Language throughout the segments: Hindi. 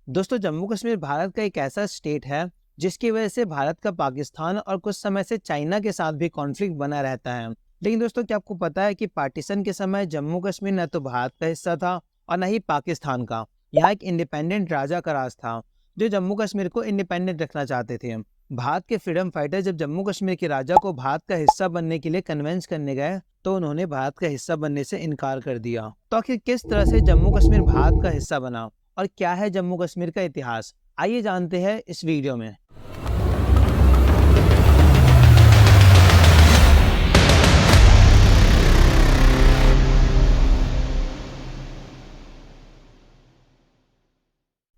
दोस्तों, जम्मू कश्मीर भारत का एक ऐसा स्टेट है जिसकी वजह से भारत का पाकिस्तान और कुछ समय से चाइना के साथ भी कॉन्फ्लिक्ट बना रहता है। लेकिन दोस्तों, क्या आपको पता है कि पार्टीशन के समय जम्मू कश्मीर न तो भारत का हिस्सा था और न ही पाकिस्तान का। यहाँ एक इंडिपेंडेंट राजा का राज था जो जम्मू कश्मीर को इंडिपेंडेंट रखना चाहते थे। भारत के फ्रीडम फाइटर जब जम्मू कश्मीर के राजा को भारत का हिस्सा बनने के लिए कन्वेंस करने गए तो उन्होंने भारत का हिस्सा बनने से इनकार कर दिया। तो आखिर किस तरह से जम्मू कश्मीर भारत का हिस्सा बना और क्या है जम्मू कश्मीर का इतिहास, आइए जानते हैं इस वीडियो में।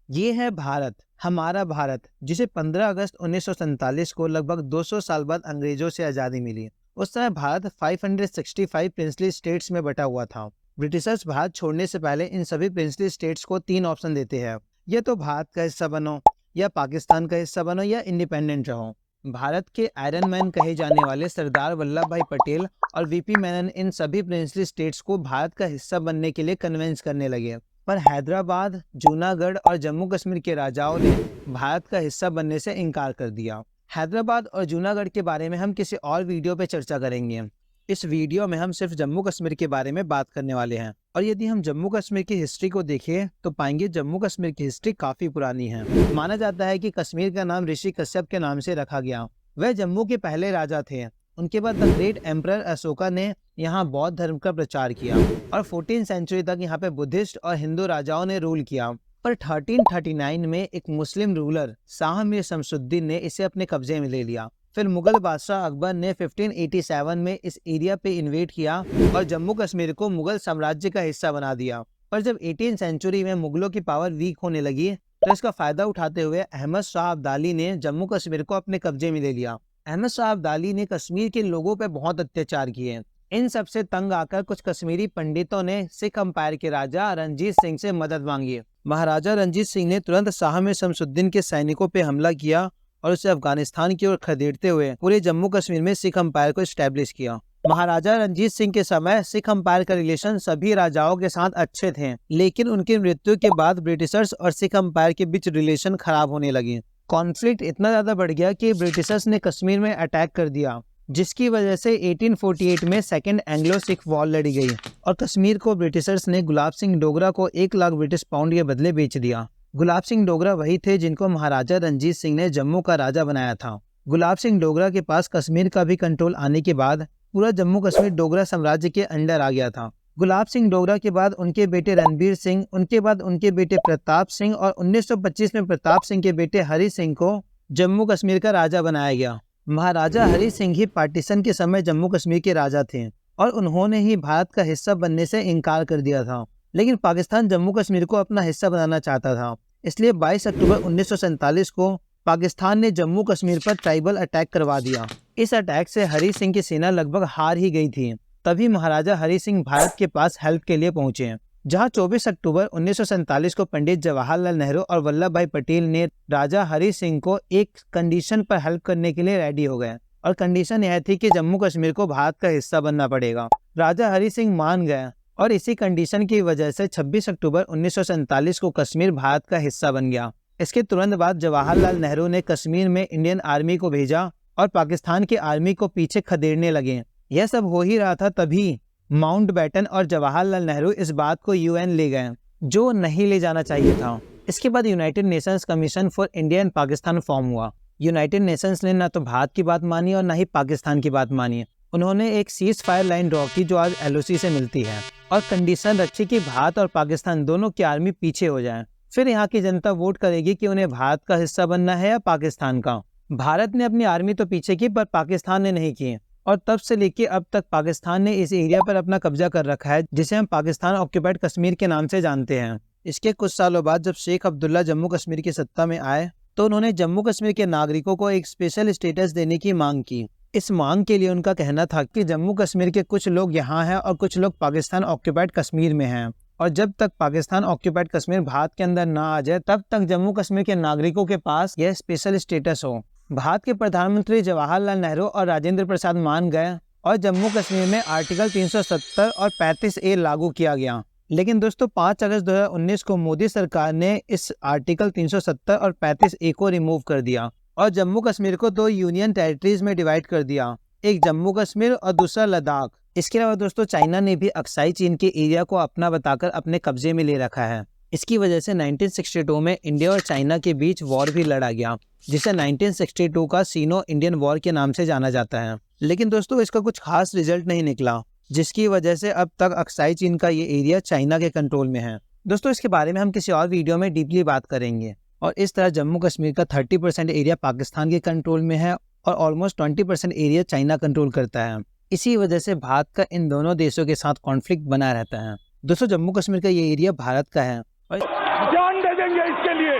ये है भारत, हमारा भारत, जिसे 15 अगस्त 1947 को लगभग 200 साल बाद अंग्रेजों से आज़ादी मिली। उस समय भारत 565 प्रिंसली स्टेट्स में बटा हुआ था। ब्रिटिशर्स भारत छोड़ने से पहले इन सभी प्रिंसली स्टेट्स को 3 ऑप्शन देते हैं, या तो भारत का हिस्सा बनो, या पाकिस्तान का हिस्सा बनो, या इंडिपेंडेंट रहो। भारत के आयरन मैन कहे जाने वाले सरदार वल्लभ भाई पटेल और वीपी मेनन इन सभी प्रिंसली स्टेट्स को भारत का हिस्सा बनने के लिए कन्विंस करने लगे, पर हैदराबाद, जूनागढ़ और जम्मू कश्मीर के राजाओं ने भारत का हिस्सा बनने से इनकार कर दिया। हैदराबाद और जूनागढ़ के बारे में हम किसी और वीडियो पे चर्चा करेंगे। इस वीडियो में हम सिर्फ जम्मू कश्मीर के बारे में बात करने वाले हैं, और यदि हम जम्मू कश्मीर की हिस्ट्री को देखें तो पाएंगे जम्मू कश्मीर की हिस्ट्री काफी पुरानी है। माना जाता है कि कश्मीर का नाम ऋषि कश्यप के नाम से रखा गया। वह जम्मू के पहले राजा थे। उनके बाद द ग्रेट एम्परर अशोका ने यहाँ बौद्ध धर्म का प्रचार किया और 14वीं सेंचुरी तक यहाँ पे बुद्धिस्ट और हिंदू राजाओं ने रूल किया। पर 1339 में एक मुस्लिम रूलर शाह मीर शमसुद्दीन ने इसे अपने कब्जे में ले लिया। फिर मुगल बादशाह अकबर ने 1587 में इस एरिया पे इन्वेड किया और जम्मू कश्मीर को मुगल साम्राज्य का हिस्सा बना दिया। पर जब 18वीं सेंचुरी में मुगलों की पावर वीक होने लगी तो इसका फायदा उठाते हुए अहमद शाह अब्दाली ने जम्मू कश्मीर को अपने कब्जे में ले लिया। अहमद शाह अब्दाली ने कश्मीर के लोगों पर बहुत अत्याचार किए। इन सबसे तंग आकर कुछ कश्मीरी पंडितों ने सिख अंपायर के राजा रणजीत सिंह से मदद मांगी। महाराजा रणजीत सिंह ने तुरंत शाह मीर शमसुद्दीन के सैनिकों पर हमला किया और उसे अफगानिस्तान की ओर खदेड़ते हुए पूरे जम्मू कश्मीर में सिख अंपायर को स्टैब्लिश किया। महाराजा रणजीत सिंह के समय सिख अंपायर का रिलेशन सभी राजाओं के साथ अच्छे थे, लेकिन उनकी मृत्यु के बाद ब्रिटिशर्स और सिख अंपायर के बीच रिलेशन खराब होने लगे। कॉन्फ्लिक्ट इतना ज्यादा बढ़ गया कि ब्रिटिशर्स ने कश्मीर में अटैक कर दिया, जिसकी वजह से 1848 में सेकेंड एंग्लो सिख वॉर लड़ी गई और कश्मीर को ब्रिटिशर्स ने गुलाब सिंह डोगरा को 1 लाख ब्रिटिश पाउंड के बदले बेच दिया। गुलाब सिंह डोगरा वही थे जिनको महाराजा रणजीत सिंह ने जम्मू का राजा बनाया था। गुलाब सिंह डोगरा के पास कश्मीर का भी कंट्रोल आने के बाद पूरा जम्मू कश्मीर डोगरा साम्राज्य के अंडर आ गया था। गुलाब सिंह डोगरा के बाद उनके बेटे रणबीर सिंह, उनके बाद उनके बेटे प्रताप सिंह और 1925 में प्रताप सिंह के बेटे हरि सिंह को जम्मू कश्मीर का राजा बनाया गया। महाराजा हरि सिंह ही पार्टीशन के समय जम्मू कश्मीर के राजा थे और उन्होंने ही भारत का हिस्सा बनने से इनकार कर दिया था। लेकिन पाकिस्तान जम्मू कश्मीर को अपना हिस्सा बनाना चाहता था, इसलिए 22 अक्टूबर 1947 को पाकिस्तान ने जम्मू कश्मीर पर ट्राइबल अटैक करवा दिया। इस अटैक से हरि सिंह की सेना लगभग हार ही गई थी। तभी महाराजा हरि सिंह भारत के पास हेल्प के लिए पहुंचे, जहां 24 अक्टूबर 1947 को पंडित जवाहरलाल नेहरू और वल्लभ भाई पटेल ने राजा हरि सिंह को एक कंडीशन पर हेल्प करने के लिए रेडी हो गए, और कंडीशन यह थी कि जम्मू कश्मीर को भारत का हिस्सा बनना पड़ेगा। राजा हरि सिंह मान गए और इसी कंडीशन की वजह से 26 अक्टूबर 1947 को कश्मीर भारत का हिस्सा बन गया। इसके तुरंत बाद जवाहरलाल नेहरू ने कश्मीर में इंडियन आर्मी को भेजा और पाकिस्तान की आर्मी को पीछे खदेड़ने लगे। यह सब हो ही रहा था तभी माउंटबेटन और जवाहरलाल नेहरू इस बात को यूएन ले गए, जो नहीं ले जाना चाहिए था। इसके बाद United Nations commission for India and Pakistan form हुआ। यूनाइटेड नेशंस ने न तो भारत की बात मानी और न ही पाकिस्तान की बात मानी। उन्होंने एक सीज फायर लाइन ड्रॉ की जो आज एलओसी से मिलती है, और कंडीशन रखी कि भारत और पाकिस्तान दोनों की आर्मी पीछे हो जाए। फिर यहाँ की जनता वोट करेगी कि उन्हें भारत का हिस्सा बनना है या पाकिस्तान का। भारत ने अपनी आर्मी तो पीछे की, पर पाकिस्तान ने नहीं की, और तब से लेके अब तक पाकिस्तान ने इस एरिया पर अपना कब्जा कर रखा है, जिसे हम पाकिस्तान ऑक्यूपाइड कश्मीर के नाम से जानते हैं। इसके कुछ सालों बाद जब शेख अब्दुल्ला जम्मू कश्मीर की सत्ता में आए तो उन्होंने जम्मू कश्मीर के नागरिकों को एक स्पेशल स्टेटस देने की मांग की। इस मांग के लिए उनका कहना था कि जम्मू कश्मीर के कुछ लोग यहाँ हैं और कुछ लोग पाकिस्तान ऑक्यूपाइड कश्मीर में हैं, और जब तक पाकिस्तान ऑक्यूपाइड कश्मीर भारत के अंदर ना आ जाए तब तक जम्मू कश्मीर के नागरिकों के पास यह स्पेशल स्टेटस हो। भारत के प्रधानमंत्री जवाहरलाल नेहरू और राजेंद्र प्रसाद मान गए और जम्मू कश्मीर में आर्टिकल 370 और 35A लागू किया गया। लेकिन दोस्तों 5 अगस्त 2019 को मोदी सरकार ने इस आर्टिकल 370 और 35A को रिमूव कर दिया और जम्मू कश्मीर को 2 यूनियन टेरिटरीज में डिवाइड कर दिया, एक जम्मू कश्मीर और दूसरा लद्दाख। इसके अलावा दोस्तों चाइना ने भी अक्साई चीन के एरिया को अपना बताकर अपने कब्जे में ले रखा है। इसकी वजह से 1962 में इंडिया और चाइना के बीच वॉर भी लड़ा गया, जिसे 1962 का सीनो इंडियन वॉर के नाम से जाना जाता है। लेकिन दोस्तों इसका कुछ खास रिजल्ट नहीं निकला, जिसकी वजह से अब तक अक्साई चीन का ये एरिया चाइना के कंट्रोल में है। दोस्तों इसके बारे में हम किसी और वीडियो में डीपली बात करेंगे। और इस तरह जम्मू कश्मीर का 30% एरिया पाकिस्तान के कंट्रोल में है और ऑलमोस्ट 20% एरिया चाइना कंट्रोल करता है। इसी वजह से भारत का इन दोनों देशों के साथ कॉन्फ्लिक्ट बना रहता है। दोस्तों जम्मू कश्मीर का ये एरिया भारत का है और जान दे देंगे इसके लिए,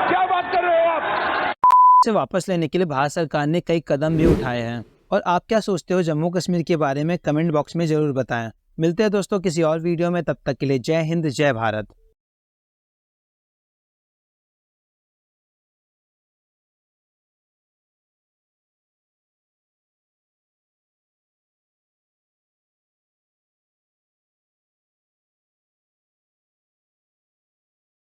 क्या बात कर रहे हो आप? इसे वापस लेने के लिए भारत सरकार ने कई कदम भी उठाए हैं। और आप क्या सोचते हो जम्मू कश्मीर के बारे में कमेंट बॉक्स में जरूर बताएं। मिलते हैं दोस्तों किसी और वीडियो में, तब तक के लिए जय हिंद जय भारत।